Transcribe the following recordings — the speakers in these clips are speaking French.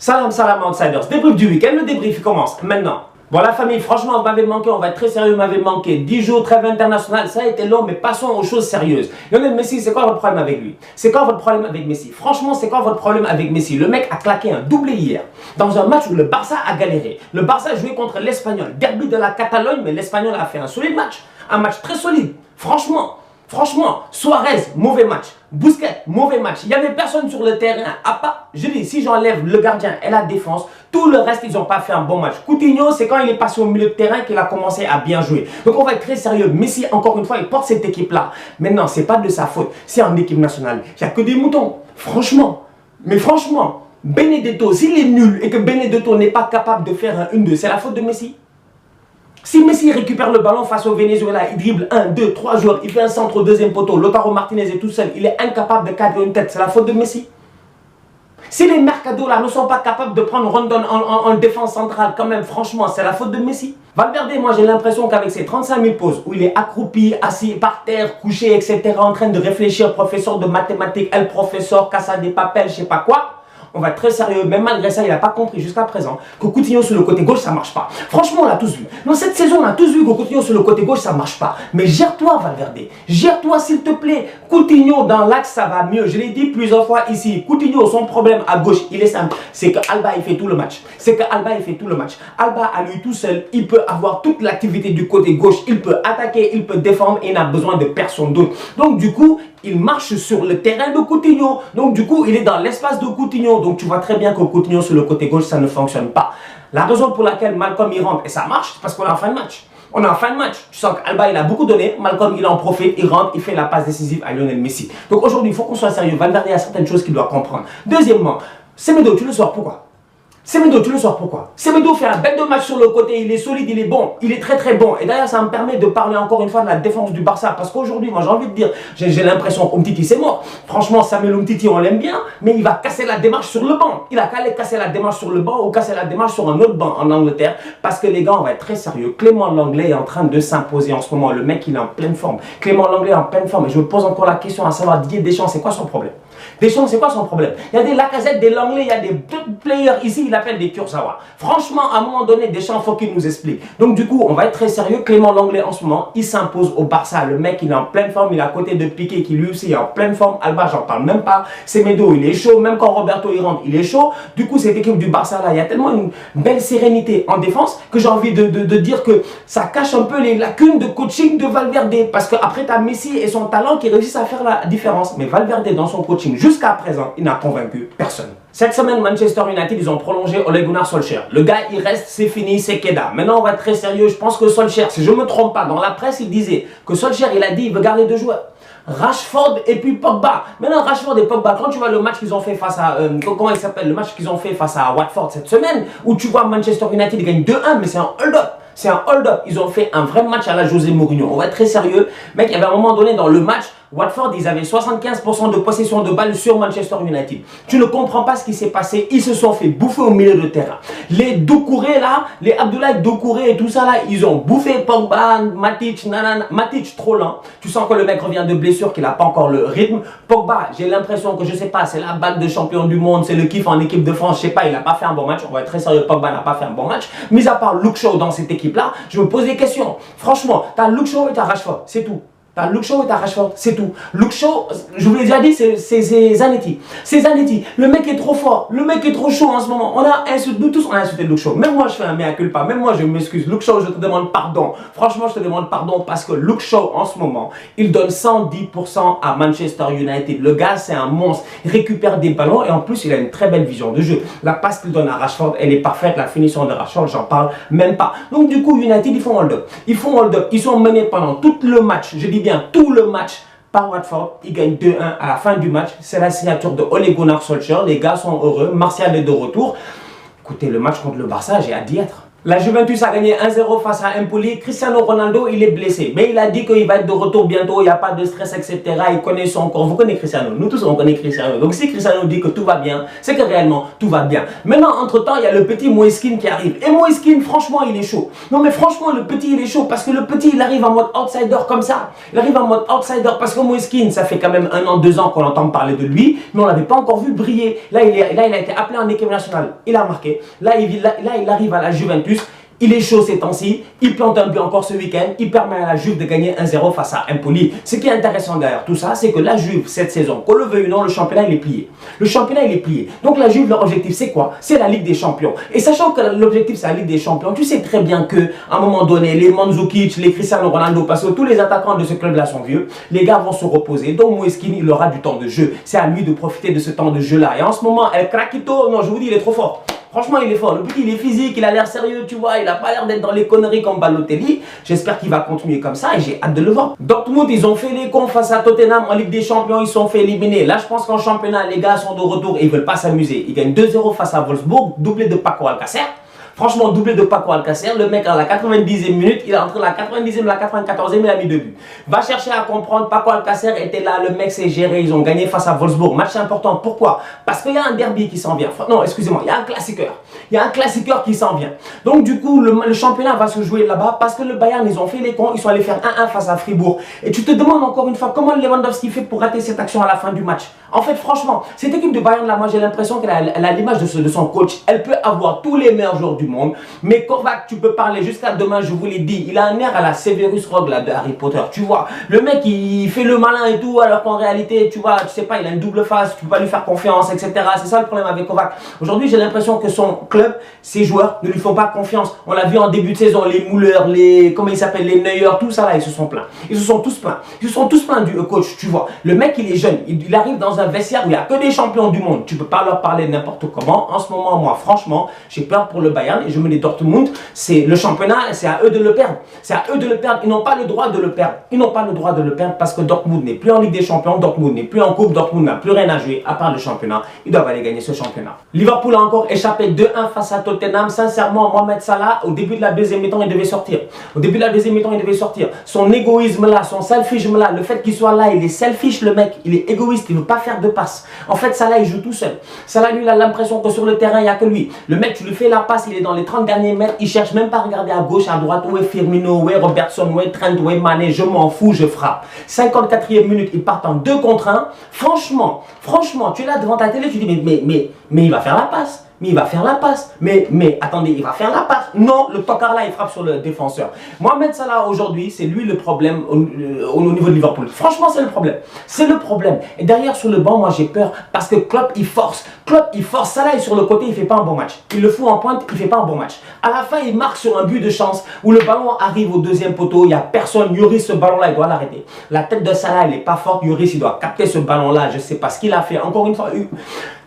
Salam salam outsiders, débrief du week-end, le débrief commence maintenant. Bon la famille, franchement vous m'avez manqué, on va être très sérieux, vous m'avez manqué. 10 jours, trêve internationale, ça a été long, mais passons aux choses sérieuses. Lionel Messi, c'est quoi votre problème avec lui? C'est quoi votre problème avec Messi? Franchement, c'est quoi votre problème avec Messi? Le mec a claqué un doublé hier, dans un match où le Barça a galéré. Le Barça a joué contre l'Espagnol, derby de la Catalogne, mais l'Espagnol a fait un solide match. Un match très solide, franchement, Suarez, mauvais match. Busquets, mauvais match. Il n'y avait personne sur le terrain. À part, je dis, si j'enlève le gardien et la défense, tout le reste, ils n'ont pas fait un bon match. Coutinho, c'est quand il est passé au milieu de terrain qu'il a commencé à bien jouer. Donc on va être très sérieux. Messi, encore une fois, il porte cette équipe-là. Maintenant, ce n'est pas de sa faute. C'est en équipe nationale. Il n'y a que des moutons. Franchement. Mais franchement, Benedetto, s'il est nul et que Benedetto n'est pas capable de faire un 1-2, c'est la faute de Messi. Si Messi récupère le ballon face au Venezuela, il dribble 1, 2, 3 joueurs, il fait un centre au deuxième poteau, Lautaro Martinez est tout seul, il est incapable de cadrer une tête, c'est la faute de Messi. Si les Mercado là ne sont pas capables de prendre Rondon en défense centrale, quand même, franchement, c'est la faute de Messi. Valverde, moi j'ai l'impression qu'avec ses 35 000 pauses, où il est accroupi, assis par terre, couché, etc., en train de réfléchir, professeur de mathématiques, el professeur, Casa de Papel, je sais pas quoi, on va être très sérieux, mais malgré ça, il n'a pas compris jusqu'à présent que Coutinho sur le côté gauche, ça ne marche pas. Franchement, on l'a tous vu. Dans cette saison, on a tous vu que Coutinho sur le côté gauche, ça ne marche pas. Mais gère-toi, Valverde. Gère-toi, s'il te plaît. Coutinho, dans l'axe, ça va mieux. Je l'ai dit plusieurs fois ici. Coutinho, son problème à gauche, il est simple. C'est que Alba, il fait tout le match. Alba, à lui tout seul, il peut avoir toute l'activité du côté gauche. Il peut attaquer, il peut défendre et il n'a besoin de personne d'autre. Donc, du coup, il marche sur le terrain de Coutinho. Donc, du coup, il est dans l'espace de Coutinho. Donc, tu vois très bien que Coutinho sur le côté gauche, ça ne fonctionne pas. La raison pour laquelle Malcolm il rentre et ça marche, c'est parce qu'on est en fin de match. On est en fin de match. Tu sens qu'Alba, il a beaucoup donné. Malcolm, il en profite, il rentre, il fait la passe décisive à Lionel Messi. Donc, aujourd'hui, il faut qu'on soit sérieux. Valverde a certaines choses qu'il doit comprendre. Deuxièmement, Semedo, tu le sors pourquoi? Semedo, tu le sors pourquoi? Semedo fait un bête de match sur le côté, il est solide, il est bon, il est très très bon. Et d'ailleurs, ça me permet de parler encore une fois de la défense du Barça. Parce qu'aujourd'hui, moi j'ai envie de dire, j'ai l'impression qu'Umtiti c'est mort. Franchement, Samuel Umtiti, on l'aime bien, mais il va casser la démarche sur le banc. Il a qu'à aller casser la démarche sur le banc ou casser la démarche sur un autre banc en Angleterre. Parce que les gars, on va être très sérieux. Clément Lenglet est en train de s'imposer en ce moment. Le mec, il est en pleine forme. Clément Lenglet est en pleine forme. Et je me pose encore la question à savoir, Didier Deschamps, c'est quoi son problème? Deschamps, c'est quoi son problème? Il y a des Lacazette, des Langlais, il y a des players ici, il appelle des Kurzawa. Franchement, à un moment donné, Deschamps, il faut qu'il nous explique. Donc du coup, on va être très sérieux. Clément Lenglet, en ce moment, il s'impose au Barça. Le mec, il est en pleine forme, il est à côté de Piqué, qui lui aussi est en pleine forme. Alba, j'en parle même pas. Semedo, il est chaud. Même quand Roberto, il rentre, il est chaud. Du coup, cette équipe du Barça, là, il y a tellement une belle sérénité en défense que j'ai envie de dire que ça cache un peu les lacunes de coaching de Valverde. Parce qu'après, tu as Messi et son talent qui réussissent à faire la différence. Mais Valverde, dans son coaching, jusqu'à présent, il n'a convaincu personne. Cette semaine, Manchester United, ils ont prolongé Ole Gunnar Solskjaer. Le gars, il reste, c'est fini, c'est Keda. Maintenant, on va être très sérieux. Je pense que Solskjaer, si je ne me trompe pas, dans la presse, il disait que Solskjaer, il a dit il veut garder 2 joueurs. Rashford et puis Pogba. Maintenant, Rashford et Pogba, quand tu vois le match qu'ils ont fait face à... comment il s'appelle? Le match qu'ils ont fait face à Watford cette semaine, où tu vois Manchester United gagne 2-1, mais c'est un hold-up. C'est un hold-up. Ils ont fait un vrai match à la José Mourinho. On va être très sérieux. Mec, il y avait un moment donné dans le match, Watford, ils avaient 75% de possession de balle sur Manchester United. Tu ne comprends pas ce qui s'est passé. Ils se sont fait bouffer au milieu de terrain. Les Doucouré là, les Abdoulaye Doucouré et tout ça là, ils ont bouffé Pogba, Matic, nanana. Matic trop lent. Tu sens que le mec revient de blessure, qu'il n'a pas encore le rythme. Pogba, j'ai l'impression que je sais pas, c'est la bague de champion du monde, c'est le kiff en équipe de France, je sais pas, il n'a pas fait un bon match. On va être très sérieux, Pogba n'a pas fait un bon match. Mis à part Luke Shaw dans cette équipe là, je me pose des questions. Franchement, tu as Luke Shaw et tu as Rashford, c'est tout. T'as Luke Shaw et t'as Rashford, c'est tout. Luke Shaw, je vous l'ai déjà dit, c'est Zanetti. C'est Zanetti. Le mec est trop fort. Le mec est trop chaud en ce moment. On a insulté, nous tous on a insulté Luke Shaw. Même moi je fais un mea culpa. Même moi je m'excuse. Luke Shaw, je te demande pardon. Franchement, je te demande pardon parce que Luke Shaw en ce moment, il donne 110% à Manchester United. Le gars, c'est un monstre. Il récupère des ballons et en plus, il a une très belle vision de jeu. La passe qu'il donne à Rashford, elle est parfaite. La finition de Rashford, j'en parle même pas. Donc du coup, United, ils font hold-up. Ils sont menés pendant tout le match. Je dis bien tout le match par Watford. Ils gagnent 2-1 à la fin du match. C'est la signature de Ole Gunnar Solskjaer. Les gars sont heureux. Martial est de retour. Écoutez, le match contre le Barça, j'ai hâte d'y être. La Juventus a gagné 1-0 face à Empoli. Cristiano Ronaldo, il est blessé. Mais il a dit qu'il va être de retour bientôt. Il n'y a pas de stress, etc. Il connaît son corps. Vous connaissez Cristiano. Nous tous, on connaît Cristiano. Donc si Cristiano dit que tout va bien, c'est que réellement, tout va bien. Maintenant, entre-temps, il y a le petit Moeskin qui arrive. Et Moeskin, franchement, il est chaud. Non, mais franchement, le petit, il est chaud. Parce que le petit, il arrive en mode outsider comme ça. Il arrive en mode outsider. Parce que Moeskin, ça fait quand même 1 an, 2 ans qu'on entend parler de lui. Mais on ne l'avait pas encore vu briller. Là, il a été appelé en équipe nationale. Il a marqué. Là, il arrive à la Juventus. Il est chaud ces temps-ci, il plante un but encore ce week-end, il permet à la Juve de gagner 1-0 face à Empoli. Ce qui est intéressant derrière tout ça, c'est que la Juve, cette saison, qu'on le veuille ou non, le championnat il est plié. Le championnat il est plié. Donc la Juve, leur objectif c'est quoi? C'est la Ligue des Champions. Et sachant que l'objectif c'est la Ligue des Champions, tu sais très bien que à un moment donné, les Mandzukic, les Cristiano Ronaldo, parce que tous les attaquants de ce club-là sont vieux, les gars vont se reposer. Donc Moeskin, il aura du temps de jeu. C'est à lui de profiter de ce temps de jeu-là. Et en ce moment, El Craquito, non, je vous dis, il est trop fort. Franchement, il est fort. Le petit, il est physique, il a l'air sérieux, tu vois. Il n'a pas l'air d'être dans les conneries comme Balotelli. J'espère qu'il va continuer comme ça et j'ai hâte de le voir. Dortmund, ils ont fait les cons face à Tottenham en Ligue des Champions. Ils se sont fait éliminer. Là, je pense qu'en championnat, les gars sont de retour et ils ne veulent pas s'amuser. Ils gagnent 2-0 face à Wolfsburg, doublé de Paco Alcacer. Franchement, doublé de Paco Alcacer. Le mec, à la 90e minute, il est entre la 90e et la 94e, il a mis 2 buts. Va chercher à comprendre, Paco Alcacer était là, le mec s'est géré, ils ont gagné face à Wolfsburg. Match important. Pourquoi? Parce qu'il y a un derby qui s'en vient. Non, excusez-moi, il y a un classiqueur. Il y a un classiqueur qui s'en vient. Donc, du coup, le championnat va se jouer là-bas parce que le Bayern, ils ont fait les cons, ils sont allés faire 1-1 face à Fribourg. Et tu te demandes encore une fois comment Lewandowski fait pour rater cette action à la fin du match. En fait, franchement, cette équipe de Bayern là, moi j'ai l'impression qu'elle a l'image de son coach. Elle peut avoir tous les meilleurs joueurs du monde, mais Kovac, tu peux parler jusqu'à demain, je vous l'ai dit, il a un air à la Severus Rogue là, de Harry Potter, tu vois. Le mec, il fait le malin et tout, alors qu'en réalité, tu vois, tu sais pas, il a une double face, tu peux pas lui faire confiance, etc. C'est ça le problème avec Kovac. Aujourd'hui, j'ai l'impression que son club, ses joueurs ne lui font pas confiance. On l'a vu en début de saison, les Müller, les, comment ils s'appellent, les Neuer, tout ça là, ils se sont plaints. Ils se sont tous plaints. Ils se sont tous plaints du coach, tu vois. Le mec, il est jeune, il arrive dans un vestiaire où il n'y a que des champions du monde. Tu peux pas leur parler n'importe comment. En ce moment, moi, franchement, j'ai peur pour le Bayern et je me dis Dortmund, c'est le championnat, c'est à eux de le perdre. C'est à eux de le perdre. Ils n'ont pas le droit de le perdre. Ils n'ont pas le droit de le perdre parce que Dortmund n'est plus en Ligue des Champions, Dortmund n'est plus en Coupe, Dortmund n'a plus rien à jouer à part le championnat. Ils doivent aller gagner ce championnat. Liverpool a encore échappé 2-1 face à Tottenham. Sincèrement, Mohamed Salah, au début de la deuxième mi-temps, il devait sortir. Au début de la deuxième mi-temps, il devait sortir. Son égoïsme là, son selfisme là, le fait qu'il soit là, il est selfish le mec, il est égoïste, il ne veut pas faire de passe. En fait, Salah, il joue tout seul. Salah, lui, il a l'impression que sur le terrain, il n'y a que lui. Le mec, tu lui fais la passe, il est dans les 30 derniers mètres, il cherche même pas à regarder à gauche, à droite, où est Firmino, où est Robertson, où est Trent, où est Mané, je m'en fous, je frappe. 54e minute, ils partent en 2 contre 1. Franchement, tu es là devant ta télé, tu dis, mais il va faire la passe. Mais il va faire la passe. Mais attendez, il va faire la passe. Non, le tocard là, il frappe sur le défenseur. Mohamed Salah aujourd'hui, c'est lui le problème au niveau de Liverpool. Franchement, c'est le problème. C'est le problème. Et derrière, sur le banc, moi j'ai peur parce que Klopp, il force. Klopp, il force. Salah est sur le côté, il fait pas un bon match. Il le fout en pointe, il fait pas un bon match. À la fin, il marque sur un but de chance où le ballon arrive au deuxième poteau. Il n'y a personne. Yoris, ce ballon-là, il doit l'arrêter. La tête de Salah, elle n'est pas forte. Yoris, il doit capter ce ballon-là. Je ne sais pas ce qu'il a fait. Encore une fois.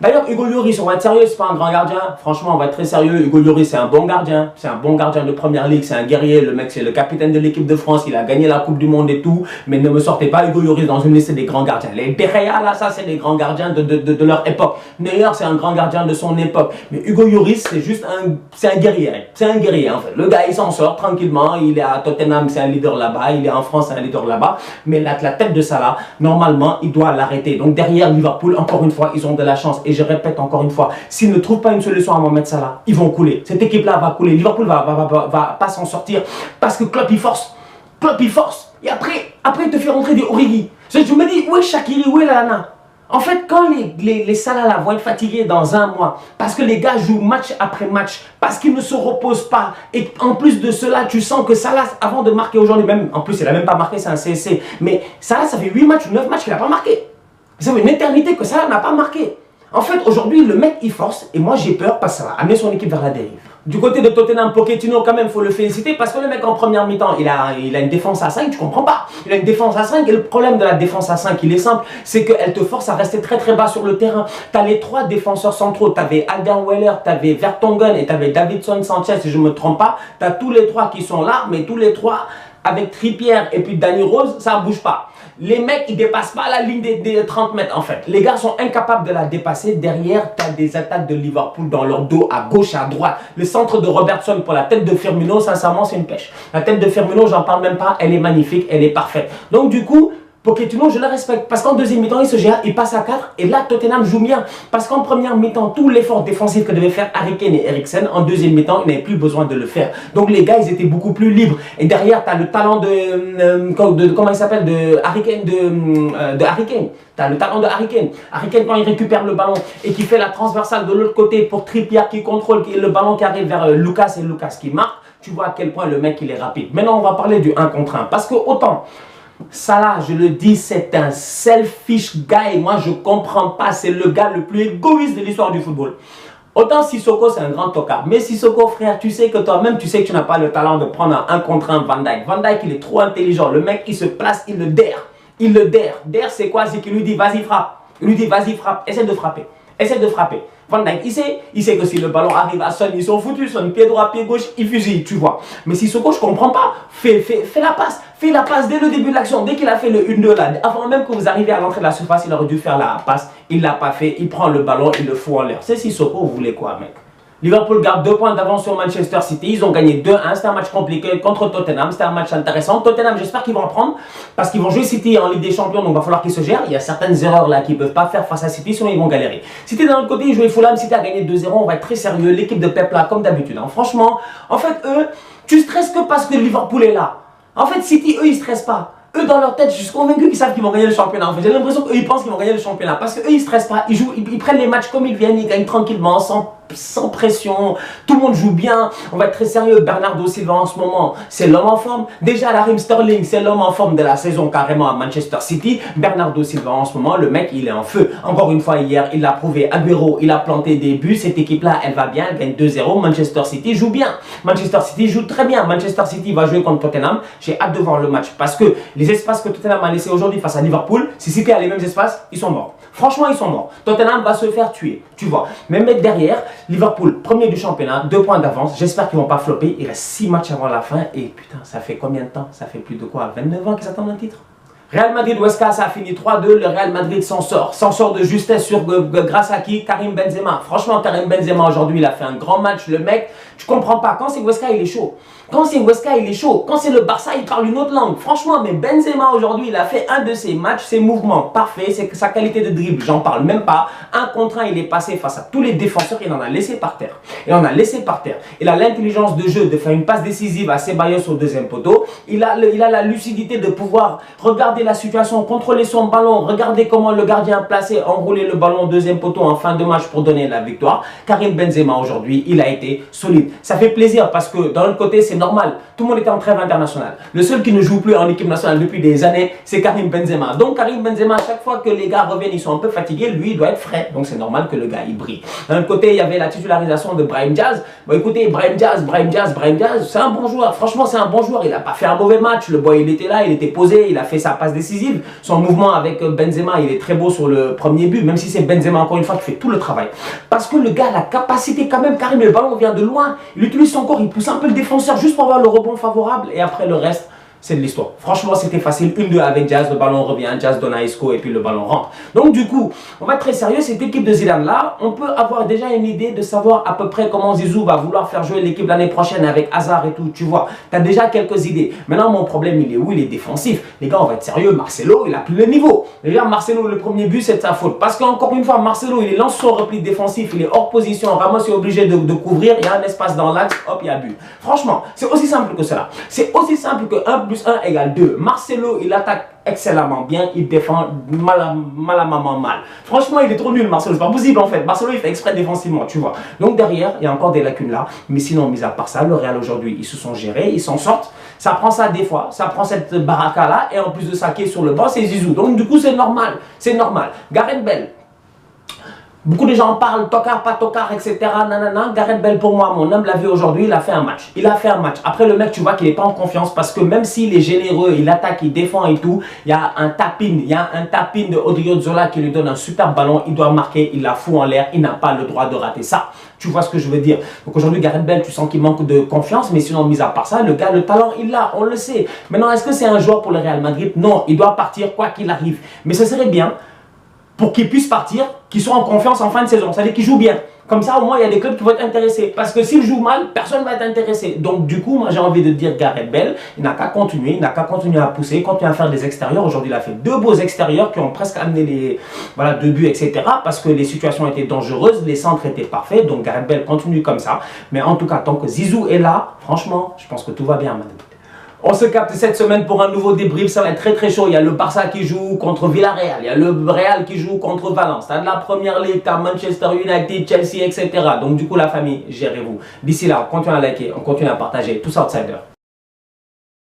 D'ailleurs, Hugo Lloris, on va être sérieux, c'est pas un grand gardien. Franchement, on va être très sérieux. Hugo Lloris, c'est un bon gardien. C'est un bon gardien de première ligue. C'est un guerrier. Le mec, c'est le capitaine de l'équipe de France. Il a gagné la Coupe du Monde et tout. Mais ne me sortez pas Hugo Lloris dans une liste des grands gardiens. Les De Gea, là, ça, c'est des grands gardiens de leur époque. Neuer, c'est un grand gardien de son époque. Mais Hugo Lloris, c'est juste un guerrier. C'est un guerrier, en fait. Le gars, il s'en sort tranquillement. Il est à Tottenham, c'est un leader là-bas. Il est en France, c'est un leader là-bas. Mais la tête de Salah, normalement, il doit l'arrêter. Donc, derrière Liverpool, encore une fois, ils ont de la chance. Et je répète encore une fois, s'ils ne trouvent pas une solution à Mohamed Salah, ils vont couler. Cette équipe-là va couler. Liverpool va pas s'en sortir parce que Klopp, il force. Klopp, il force. Et après il te fait rentrer des Origi. Je me dis, où est Shaqiri, où est Lana? En fait, quand les Salah là vont être fatigués dans un mois, parce que les gars jouent match après match, parce qu'ils ne se reposent pas, et en plus de cela, tu sens que Salah, avant de marquer aujourd'hui, même en plus, il n'a même pas marqué, c'est un CSC, mais Salah, ça fait 8 matchs ou 9 matchs qu'il n'a pas marqué. Ça fait une éternité que Salah n'a pas marqué. En fait, aujourd'hui, le mec, il force, et moi, j'ai peur parce que ça va amener son équipe vers la dérive. Du côté de Tottenham, Pochettino, quand même, il faut le féliciter parce que le mec, en première mi-temps, il a une défense à 5, tu comprends pas. Il a une défense à 5, et le problème de la défense à 5, il est simple, c'est qu'elle te force à rester très très bas sur le terrain. Tu as les 3 défenseurs centraux, tu avais Alderweireld, tu avais Vertonghen et tu avais Davinson Sanchez, si je ne me trompe pas. Tu as tous les 3 qui sont là, mais tous les 3, avec Trippier et puis Danny Rose, ça ne bouge pas. Les mecs, ils dépassent pas la ligne des 30 mètres en fait. Les gars sont incapables de la dépasser. Derrière, tu as des attaques de Liverpool dans leur dos, à gauche, à droite. Le centre de Robertson pour la tête de Firmino, sincèrement, c'est une pêche. La tête de Firmino, j'en parle même pas, elle est magnifique, elle est parfaite. Donc du coup, Pochettino, je le respecte parce qu'en deuxième mi-temps, il se gère, il passe à 4 et là, Tottenham joue bien. Parce qu'en première mi-temps, tout l'effort défensif que devaient faire Harry Kane et Eriksen, en deuxième mi-temps, ils n'avaient plus besoin de le faire. Donc les gars, ils étaient beaucoup plus libres. Et derrière, tu as le talent comment il s'appelle, de Harry Kane, de Harry Kane. Tu as le talent de Harry Kane. Harry Kane, quand il récupère le ballon et qui fait la transversale de l'autre côté pour Trippier qui contrôle le ballon qui arrive vers Lucas et Lucas qui marque, tu vois à quel point le mec, il est rapide. Maintenant, on va parler du 1 contre 1. Parce que autant... Salah, je le dis, c'est un selfish guy. Moi, je comprends pas. C'est le gars le plus égoïste de l'histoire du football. Autant Sissoko, c'est un grand tocard. Mais Sissoko, frère, tu sais que toi-même, tu sais que tu n'as pas le talent de prendre un 1 contre 1 Van Dijk. Van Dijk, il est trop intelligent. Le mec, il se place, il le dare. Il le dare. Dare, c'est quoi? C'est qu'il lui dit, vas-y, frappe. Il lui dit, vas-y, frappe. Essaie de frapper. Essaie de frapper. Van Dijk, il sait que si le ballon arrive à Son, ils sont foutus. Son pied droit, pied gauche, il fusille, tu vois. Mais Sissoko, je comprends pas. Fais la passe. Fais la passe dès le début de l'action. Dès qu'il a fait le 1-2 là, avant même que vous arriviez à l'entrée de la surface, il aurait dû faire la passe. Il l'a pas fait. Il prend le ballon, il le fout en l'air. C'est Sissoko, vous voulez quoi, mec? Liverpool garde 2 points d'avance sur Manchester City. Ils ont gagné 2-1. C'était un match compliqué contre Tottenham. C'était un match intéressant. Tottenham, j'espère qu'ils vont en prendre parce qu'ils vont jouer City en Ligue des Champions. Donc, il va falloir qu'ils se gèrent. Il y a certaines erreurs là qu'ils ne peuvent pas faire face à City, sinon ils vont galérer. City, d'un autre côté, ils jouaient Fulham. City a gagné 2-0. On va être très sérieux. L'équipe de Pep là, comme d'habitude. Hein. Franchement, en fait, eux, tu stresses que parce que Liverpool est là. En fait, City, eux, ils ne stressent pas. Eux, dans leur tête, je suis convaincu qu'ils savent qu'ils vont gagner le championnat. En fait, j'ai l'impression qu'eux, ils pensent qu'ils vont gagner le championnat. Parce qu'eux, ils ne stressent pas. Ils jouent, ils prennent les matchs comme ils viennent. Ils gagnent tranquillement, sans pression. Tout le monde joue bien. On va être très sérieux. Bernardo Silva, en ce moment, c'est l'homme en forme. Déjà, Raheem Sterling, c'est l'homme en forme de la saison carrément à Manchester City. Bernardo Silva, en ce moment, le mec, il est en feu. Encore une fois, hier, il l'a prouvé. Agüero, il a planté des buts. Cette équipe-là, elle va bien. Elle gagne 2-0. Manchester City joue bien. Manchester City joue très bien. Manchester City va jouer contre Tottenham. J'ai hâte de voir le match parce que les espaces que Tottenham a laissés aujourd'hui face à Liverpool, si City a les mêmes espaces, ils sont morts. Franchement, ils sont morts. Tottenham va se faire tuer, tu vois. Même mettre derrière, Liverpool, premier du championnat, 2 points d'avance. J'espère qu'ils ne vont pas flopper. Il reste 6 matchs avant la fin. Et putain, ça fait combien de temps? Ça fait plus de quoi? 29 ans qu'ils attendent un titre? Real Madrid-West Ham, ça a fini 3-2. Le Real Madrid s'en sort de justesse grâce à qui? Karim Benzema. Franchement, Karim Benzema aujourd'hui, il a fait un grand match. Le mec, tu comprends pas. Quand c'est West Ham, il est chaud. Quand c'est West Ham, il est chaud. Quand c'est le Barça, il parle une autre langue. Franchement, mais Benzema aujourd'hui, il a fait un de ses matchs, ses mouvements parfaits, c'est sa qualité de dribble, j'en parle même pas. 1 contre 1, il est passé face à tous les défenseurs, il en a laissé par terre. Il en a laissé par terre. Il a l'intelligence de jeu de faire une passe décisive à Ceballos au deuxième poteau. Il a la lucidité de pouvoir regarder la situation, contrôler son ballon, regarder comment le gardien placé, enrouler le ballon au deuxième poteau en fin de match pour donner la victoire. Karim Benzema aujourd'hui, il a été solide. Ça fait plaisir parce que d'un autre côté, c'est normal. Tout le monde était en trêve internationale. Le seul qui ne joue plus en équipe nationale depuis des années, c'est Karim Benzema. Donc Karim Benzema, à chaque fois que les gars reviennent, ils sont un peu fatigués, lui, il doit être frais. Donc c'est normal que le gars, il brille. D'un autre côté, il y avait la titularisation de Brahim Diaz. Bon, écoutez, Brahim Diaz, c'est un bon joueur. Franchement, c'est un bon joueur. Il n'a pas fait un mauvais match. Le boy, il était là, il était posé, il a fait sa passe décisive. Son mouvement avec Benzema, il est très beau sur le premier but, même si c'est Benzema, encore une fois, qui fait tout le travail. Parce que le gars a la capacité quand même, Karim, le ballon vient de loin. Il utilise son corps, il pousse un peu le défenseur juste pour avoir le rebond favorable et après le reste, c'est de l'histoire. Franchement, c'était facile. 1-2 avec Diaz, le ballon revient, Diaz donne à Isco et puis le ballon rentre. Donc du coup, on va être très sérieux. Cette équipe de Zidane là, on peut avoir déjà une idée de savoir à peu près comment Zizou va vouloir faire jouer l'équipe l'année prochaine avec Hazard et tout, tu vois. Tu as déjà quelques idées. Maintenant, mon problème, il est où? Il est défensif. Les gars, on va être sérieux. Marcelo, il a plus le niveau. Déjà, Marcelo, le premier but, c'est de sa faute. Parce qu'encore une fois, Marcelo, il est lance son repli défensif, il est hors position. Ramos est obligé de couvrir. Il y a un espace dans l'axe, hop, il y a but. Franchement, c'est aussi simple que cela. C'est aussi simple que 1 + 1 = 2. Marcelo, il attaque excellemment bien, il défend mal. Franchement, il est trop nul, Marcelo. C'est pas possible en fait. Marcelo, il fait exprès défensivement, tu vois. Donc derrière, il y a encore des lacunes là. Mais sinon, mis à part ça, le Real aujourd'hui, ils se sont gérés, ils s'en sortent. Ça prend ça des fois, ça prend cette baraka là. Et en plus de ça, qui est sur le banc, c'est Zizou. Donc du coup, c'est normal. C'est normal. Gareth Bale. Beaucoup de gens parlent tocard, pas tocard, etc. Nanana. Gareth Bale, pour moi, mon homme l'a vu aujourd'hui, il a fait un match. Il a fait un match. Après, le mec, tu vois qu'il n'est pas en confiance parce que même s'il est généreux, il attaque, il défend et tout, il y a un tap-in. Il y a un tap-in de Odriozola qui lui donne un super ballon. Il doit marquer, il la fout en l'air. Il n'a pas le droit de rater ça. Tu vois ce que je veux dire? Donc aujourd'hui, Gareth Bale, tu sens qu'il manque de confiance, mais sinon, mis à part ça, le gars, le talent, il l'a, on le sait. Maintenant, est-ce que c'est un joueur pour le Real Madrid? Non, il doit partir quoi qu'il arrive. Mais ce serait bien pour qu'il puisse partir, qu'il soit en confiance en fin de saison. C'est-à-dire qu'il joue bien. Comme ça, au moins, il y a des clubs qui vont être intéressés. Parce que s'il joue mal, personne ne va être intéressé. Donc, du coup, moi, j'ai envie de dire Gareth Bale, il n'a qu'à continuer. Il n'a qu'à continuer à pousser, continuer à faire des extérieurs. Aujourd'hui, il a fait 2 beaux extérieurs qui ont presque amené les 2 buts, etc. Parce que les situations étaient dangereuses, les centres étaient parfaits. Donc, Gareth Bale continue comme ça. Mais en tout cas, tant que Zizou est là, franchement, je pense que tout va bien, madame. On se capte cette semaine pour un nouveau débrief, ça va être très très chaud. Il y a le Barça qui joue contre Villarreal, il y a le Real qui joue contre Valence, t'as de la Première Ligue, t'as Manchester United, Chelsea, etc. Donc du coup la famille, gérez-vous. D'ici là, on continue à liker, on continue à partager, tous outsiders.